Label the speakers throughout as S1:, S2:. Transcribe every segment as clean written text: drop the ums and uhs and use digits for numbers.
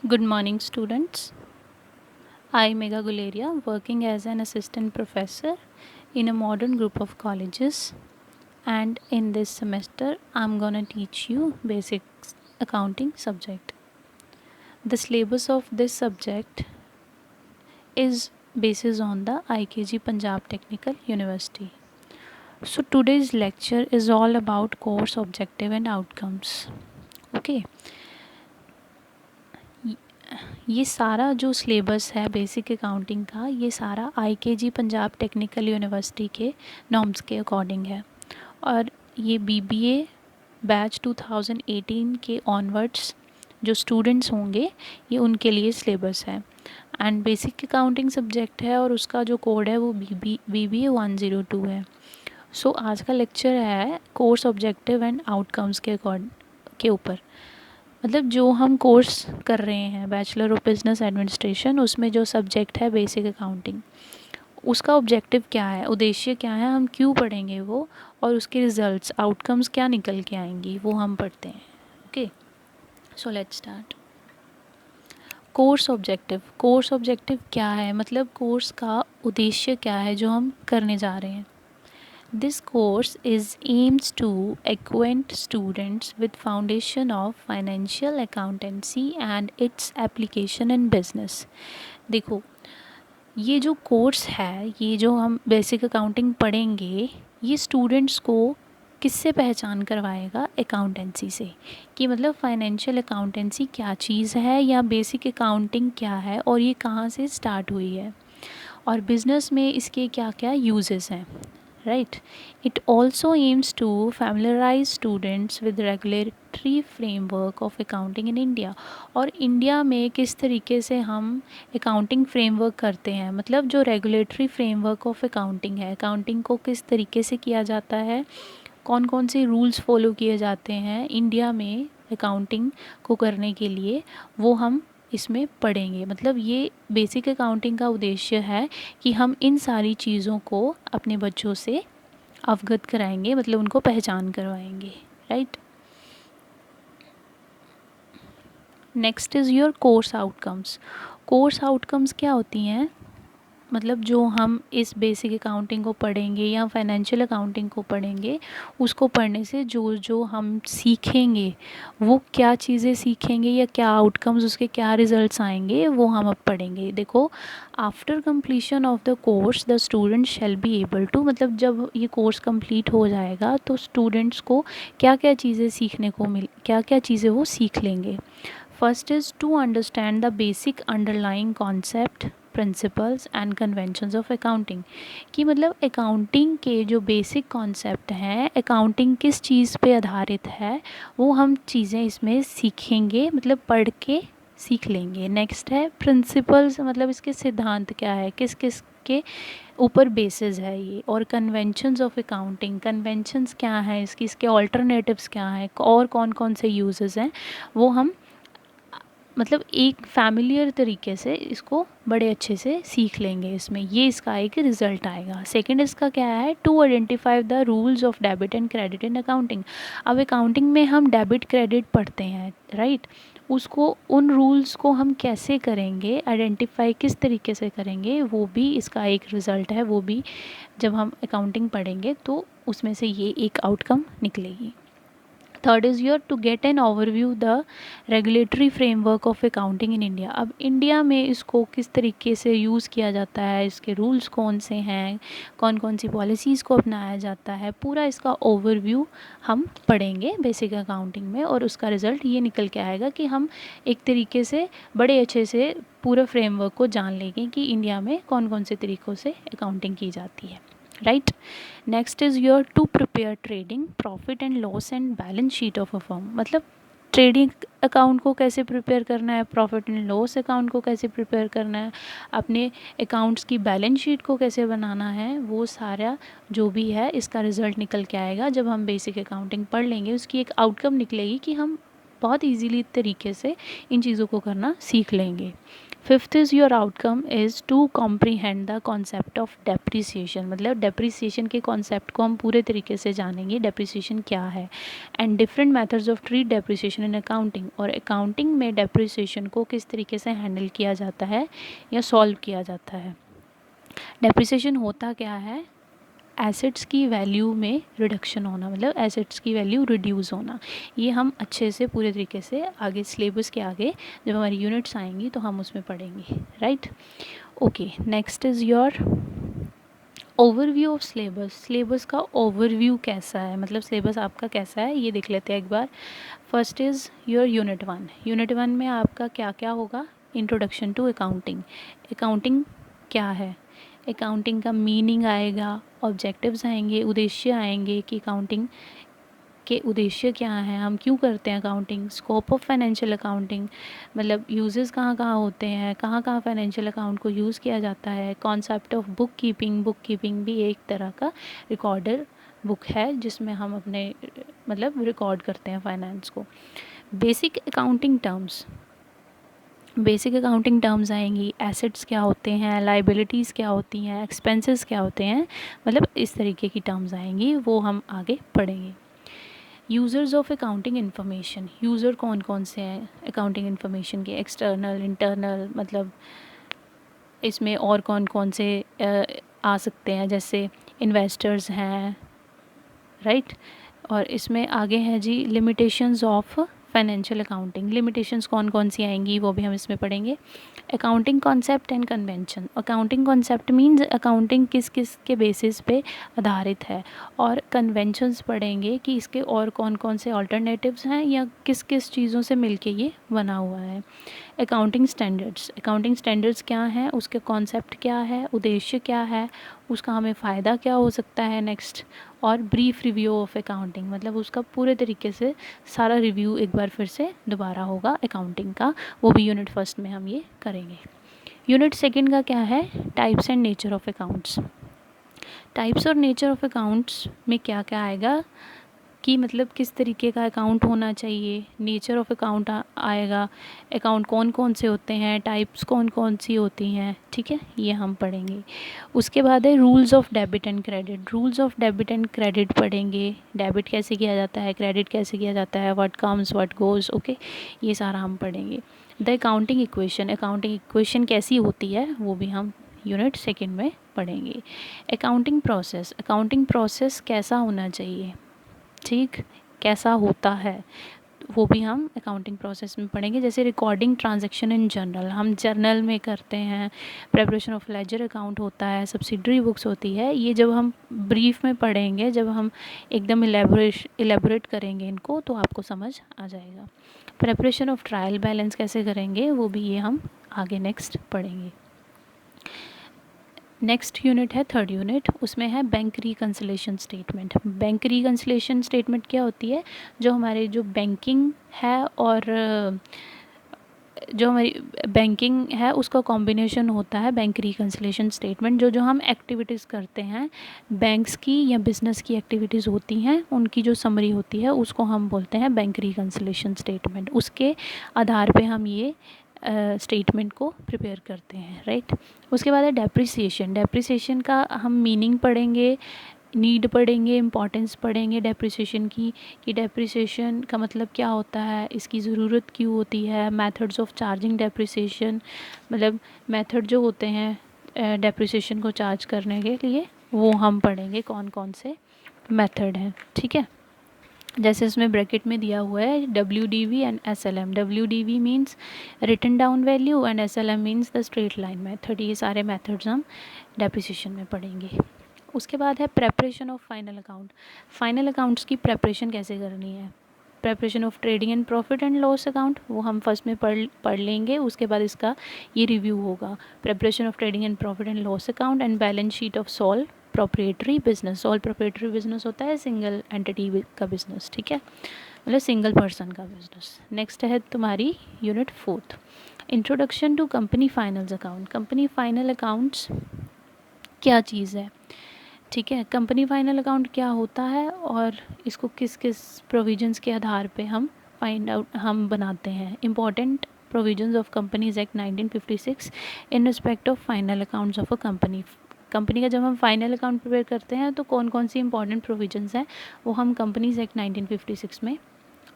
S1: Good morning, students. I, Megha Guleria, working as an assistant professor in a modern group of colleges. And in this semester, I'm gonna teach you basic accounting subject. The syllabus of this subject is basis on the IKG Punjab Technical University. So today's lecture is all about course objective and outcomes. Okay. ये सारा जो syllabus है basic accounting का, ये सारा आईकेजी Punjab technical university के norms के according है। और ये बीबीए बैच 2018 के ऑनवर्ड्स जो स्टूडेंट्स होंगे, ये उनके लिए सिलेबस है। एंड बेसिक अकाउंटिंग सब्जेक्ट है और उसका जो कोड है वो बीबीए 102 है। सो आज का लेक्चर है कोर्स ऑब्जेक्टिव एंड आउटकम्स के ऊपर। मतलब जो हम कोर्स कर रहे हैं बैचलर ऑफ बिजनेस एडमिनिस्ट्रेशन, उसमें जो सब्जेक्ट है बेसिक अकाउंटिंग, उसका ऑब्जेक्टिव क्या है, उद्देश्य क्या है, हम क्यों पढ़ेंगे वो, और उसके रिजल्ट्स आउटकम्स क्या निकल के आएंगी वो हम पढ़ते हैं। Okay, so let's start. Course objective क्या है, मतलब कोर्स का उद्देश्य क्या है जो हम करने जा रहे हैं। This course is aims to acquaint students with foundation of financial accountancy and its application in business। देखो, ये जो कोर्स है, ये जो हम बेसिक अकाउंटिंग पढ़ेंगे, ये स्टूडेंट्स को किससे पहचान करवाएगा, अकाउंटेंसी से। कि मतलब फाइनेंशियल अकाउंटेंसी क्या चीज़ है या बेसिक अकाउंटिंग क्या है और ये कहाँ से स्टार्ट हुई है और बिज़नेस में इसके क्या क्या यूजेस हैं। right, it also aims to familiarize students with regulatory framework of accounting in India। और इंडिया में किस तरीके से हम अकाउंटिंग फ्रेमवर्क करते हैं, मतलब जो रेगुलेटरी फ्रेमवर्क ऑफ अकाउंटिंग है, अकाउंटिंग को किस तरीके से किया जाता है, कौन कौन से रूल्स फॉलो किए जाते हैं इंडिया में अकाउंटिंग को करने के लिए, वो हम इसमें पढ़ेंगे। मतलब ये बेसिक अकाउंटिंग का उद्देश्य है कि हम इन सारी चीज़ों को अपने बच्चों से अवगत कराएंगे, मतलब उनको पहचान करवाएंगे। Right, next is your course outcomes. Course outcomes क्या होती हैं, मतलब जो हम इस बेसिक अकाउंटिंग को पढ़ेंगे या फाइनेंशियल अकाउंटिंग को पढ़ेंगे, उसको पढ़ने से जो जो हम सीखेंगे, वो क्या चीज़ें सीखेंगे या क्या आउटकम्स, उसके क्या रिजल्ट्स आएंगे, वो हम अब पढ़ेंगे। देखो, after completion of the course the student shall be able to, मतलब जब ये कोर्स कंप्लीट हो जाएगा तो स्टूडेंट्स को क्या क्या चीज़ें सीखने को क्या क्या चीज़ें वो सीख लेंगे। First is to understand the basic underlying concept, principles and conventions of accounting. कि मतलब अकाउंटिंग के जो बेसिक कॉन्सेप्ट हैं, अकाउंटिंग किस चीज़ पे आधारित है, वो हम चीज़ें इसमें सीखेंगे, मतलब पढ़ के सीख लेंगे। नेक्स्ट है प्रिंसिपल्स, मतलब इसके सिद्धांत क्या है, किस किस के ऊपर बेसिस है ये। और कन्वेंशंस ऑफ अकाउंटिंग, कन्वेंशंस क्या है इसकी, इसके ऑल्टरनेटिव्स क्या हैं और कौन कौन से यूजेस हैं, वो हम मतलब एक फैमिलियर तरीके से इसको बड़े अच्छे से सीख लेंगे इसमें, ये इसका एक रिज़ल्ट आएगा। सेकंड इसका क्या है, to identify the rules of debit and credit in accounting. अब अकाउंटिंग में हम डेबिट क्रेडिट पढ़ते हैं, राइट, उसको उन रूल्स को हम कैसे करेंगे, आइडेंटिफाई किस तरीके से करेंगे, वो भी इसका एक रिज़ल्ट है। वो भी जब हम अकाउंटिंग पढ़ेंगे तो उसमें से ये एक आउटकम निकलेगी। Third is your to get an overview the regulatory framework of accounting in India. अब इंडिया में इसको किस तरीके से यूज़ किया जाता है, इसके रूल्स कौन से हैं, कौन कौन सी पॉलिसीज़ को अपनाया जाता है, पूरा इसका ओवरव्यू हम पढ़ेंगे बेसिक अकाउंटिंग में। और उसका रिज़ल्ट ये निकल के आएगा कि हम एक तरीके से बड़े अच्छे से पूरा फ्रेमवर्क को जान लेंगे कि इंडिया में कौन कौन से तरीक़ों से अकाउंटिंग की जाती है। Right, next is your to prepare trading profit and loss and balance sheet of a firm. मतलब ट्रेडिंग अकाउंट को कैसे प्रिपेयर करना है, प्रॉफिट एंड लॉस अकाउंट को कैसे प्रिपेयर करना है, अपने अकाउंट्स की बैलेंस शीट को कैसे बनाना है, वो सारा जो भी है इसका रिज़ल्ट निकल के आएगा। जब हम बेसिक अकाउंटिंग पढ़ लेंगे, उसकी एक आउटकम निकलेगी कि हम बहुत ईजीली तरीके से इन चीज़ों को करना सीख लेंगे। Fifth is your outcome is to comprehend the concept of depreciation, मतलब डेप्रिसिएशन के कॉन्सेप्ट को हम पूरे तरीके से जानेंगे, डेप्रिसिएशन क्या है, and different methods of treat depreciation in accounting, और अकाउंटिंग में डेप्रिसिएशन को किस तरीके से हैंडल किया जाता है या सॉल्व किया जाता है। डेप्रिसिएशन होता क्या है, एसेट्स की वैल्यू में रिडक्शन होना, मतलब एसेट्स की वैल्यू रिड्यूस होना। ये हम अच्छे से पूरे तरीके से आगे सिलेबस के आगे जब हमारी यूनिट्स आएंगी तो हम उसमें पढ़ेंगे, right. Okay, next is your overview of syllabus. Syllabus का ओवरव्यू कैसा है, मतलब सिलेबस आपका कैसा है ये देख लेते हैं एक बार। First is your unit 1। Unit 1 में आपका क्या क्या होगा, इंट्रोडक्शन टू अकाउंटिंग। अकाउंटिंग क्या है, अकाउंटिंग का मीनिंग आएगा, ऑब्जेक्टिव्स आएंगे, उद्देश्य आएंगे कि अकाउंटिंग के उद्देश्य क्या हैं, हम क्यों करते हैं accounting, scope of financial accounting, मतलब यूजेस कहाँ कहाँ होते हैं, कहाँ कहाँ फाइनेंशियल अकाउंट को यूज़ किया जाता है, concept of book keeping. Book keeping भी एक तरह का रिकॉर्डर बुक है जिसमें हम अपने मतलब रिकॉर्ड करते हैं फाइनेंस को। Basic accounting terms, basic accounting terms आएंगी, एसेट्स क्या होते हैं, लाइबिलिटीज़ क्या होती हैं, एक्सपेंसेस क्या होते हैं, मतलब इस तरीके की टर्म्स आएंगी, वो हम आगे पढ़ेंगे। Users of accounting information, user कौन कौन से हैं अकाउंटिंग इन्फॉर्मेशन के, एक्सटर्नल, इंटरनल, मतलब इसमें और कौन कौन से आ सकते हैं, जैसे इन्वेस्टर्स हैं, राइट। और इसमें आगे है जी limitations of financial accounting, limitations कौन कौन सी आएंगी वो भी हम इसमें पढ़ेंगे। Accounting concept and convention, accounting concept means accounting किस किस के बेसिस पे आधारित है, और कन्वेंशंस पढ़ेंगे कि इसके और कौन कौन से ऑल्टरनेटिव्स हैं या किस किस चीज़ों से मिलके ये बना हुआ है। अकाउंटिंग स्टैंडर्ड्स, अकाउंटिंग स्टैंडर्ड्स क्या हैं, उसके कॉन्सेप्ट क्या है, उद्देश्य क्या है, उसका हमें फ़ायदा क्या हो सकता है नेक्स्ट, और ब्रीफ रिव्यू ऑफ अकाउंटिंग, मतलब उसका पूरे तरीके से सारा रिव्यू एक बार फिर से दोबारा होगा अकाउंटिंग का, वो भी यूनिट फर्स्ट में हम ये करेंगे। यूनिट सेकंड का क्या है, types and nature of accounts. Types और नेचर ऑफ अकाउंट्स में क्या क्या आएगा कि मतलब किस तरीके का अकाउंट होना चाहिए, नेचर ऑफ अकाउंट आएगा, अकाउंट कौन कौन से होते हैं, टाइप्स कौन कौन सी होती हैं, ठीक है, ये हम पढ़ेंगे। उसके बाद है rules of debit and credit, rules of debit and credit पढ़ेंगे, डेबिट कैसे किया जाता है, क्रेडिट कैसे किया जाता है, what comes what goes, okay, ये सारा हम पढ़ेंगे। The accounting equation, accounting equation कैसी होती है वो भी हम यूनिट सेकेंड में पढ़ेंगे। अकाउंटिंग प्रोसेस, अकाउंटिंग प्रोसेस कैसा होना चाहिए, ठीक, कैसा होता है, वो भी हम अकाउंटिंग प्रोसेस में पढ़ेंगे। जैसे रिकॉर्डिंग ट्रांजैक्शन इन जर्नल, हम जर्नल में करते हैं, प्रेपरेशन ऑफ लेजर अकाउंट होता है, सब्सिडरी बुक्स होती है, ये जब हम ब्रीफ में पढ़ेंगे, जब हम एकदम इलेबोरेट करेंगे इनको तो आपको समझ आ जाएगा। प्रेपरेशन ऑफ ट्रायल बैलेंस कैसे करेंगे वो भी ये हम आगे नेक्स्ट पढ़ेंगे। नेक्स्ट यूनिट है थर्ड यूनिट, उसमें है bank reconciliation statement. Bank reconciliation statement क्या होती है, जो हमारे जो बैंकिंग है और जो हमारी बैंकिंग है उसका कॉम्बिनेशन होता है बैंक रिकन्सिलेशन स्टेटमेंट। जो जो हम एक्टिविटीज़ करते हैं बैंक्स की या बिज़नेस की एक्टिविटीज़ होती हैं उनकी जो समरी होती है उसको हम बोलते हैं बैंक रिकन्सिलेशन स्टेटमेंट। उसके आधार पे हम ये स्टेटमेंट को प्रिपेयर करते हैं, राइट। उसके बाद है डेप्रिसिएशन, डेप्रिसिएशन का हम मीनिंग पढ़ेंगे, नीड पढ़ेंगे, इम्पॉर्टेंस पढ़ेंगे डेप्रिसिएशन की, कि डेप्रिसिएशन का मतलब क्या होता है, इसकी ज़रूरत क्यों होती है, मेथड्स ऑफ चार्जिंग डेप्रिसिएशन, मतलब मेथड जो होते हैं डेप्रिसिएशन को चार्ज करने के लिए वो हम पढ़ेंगे, कौन कौन से मेथड हैं, ठीक है। जैसे इसमें ब्रैकेट में दिया हुआ है WDV and SLM, WDV means written down value and SLM means the straight line method, ये सारे मेथड्स हम डेप्रिसिएशन में पढ़ेंगे। उसके बाद है preparation of final account, final accounts की प्रेपरेशन कैसे करनी है, preparation of trading and profit and loss account वो हम फर्स्ट में पढ़ लेंगे, उसके बाद इसका ये रिव्यू होगा। Preparation of trading and profit and loss account and balance sheet of sole proprietary business, sole proprietary business होता है सिंगल एंटिटी का बिजनेस, ठीक है, मतलब सिंगल पर्सन का बिजनेस। नेक्स्ट है तुम्हारी unit fourth, introduction to company finals account. Company final accounts क्या चीज़ है, ठीक है, कंपनी फाइनल अकाउंट क्या होता है और इसको किस किस प्रोविजंस के आधार पे हम फाइंड आउट हम बनाते हैं, important provisions of companies act 1956 in respect of final accounts of a company. Company का जब हम फाइनल अकाउंट प्रिपेयर करते हैं तो कौन कौन सी इंपॉर्टेंट प्रोविजंस हैं वो हम कंपनीज एक्ट 1956 में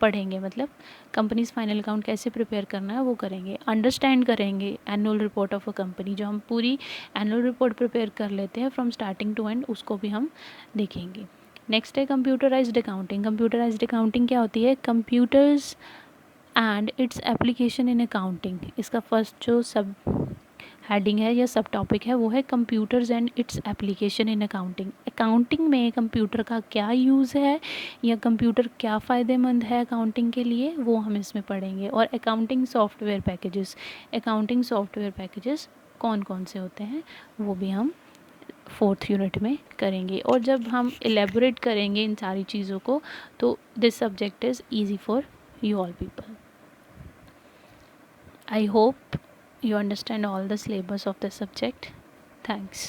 S1: पढ़ेंगे। मतलब कंपनीज फाइनल अकाउंट कैसे प्रिपेयर करना है वो करेंगे, अंडरस्टैंड करेंगे annual report of a company. जो हम पूरी एनुअल रिपोर्ट प्रिपेयर कर लेते हैं फ्रॉम स्टार्टिंग टू एंड, उसको भी हम देखेंगे। नेक्स्ट है कंप्यूटराइज्ड अकाउंटिंग। कंप्यूटराइज्ड अकाउंटिंग क्या होती है? Computers and its application in accounting. इसका फर्स्ट जो सब हेडिंग है या सब टॉपिक है वो है computers and its application in accounting. Accounting में कंप्यूटर का क्या यूज़ है या कंप्यूटर क्या फ़ायदेमंद है अकाउंटिंग के लिए, वो हम इसमें पढ़ेंगे। और accounting software packages, accounting software packages कौन कौन से होते हैं वो भी हम 4th यूनिट में करेंगे। और जब हम एलेबोरेट करेंगे इन सारी चीज़ों को तो this subject is easy for you all people. I hope you understand all the syllabus of the subject. Thanks.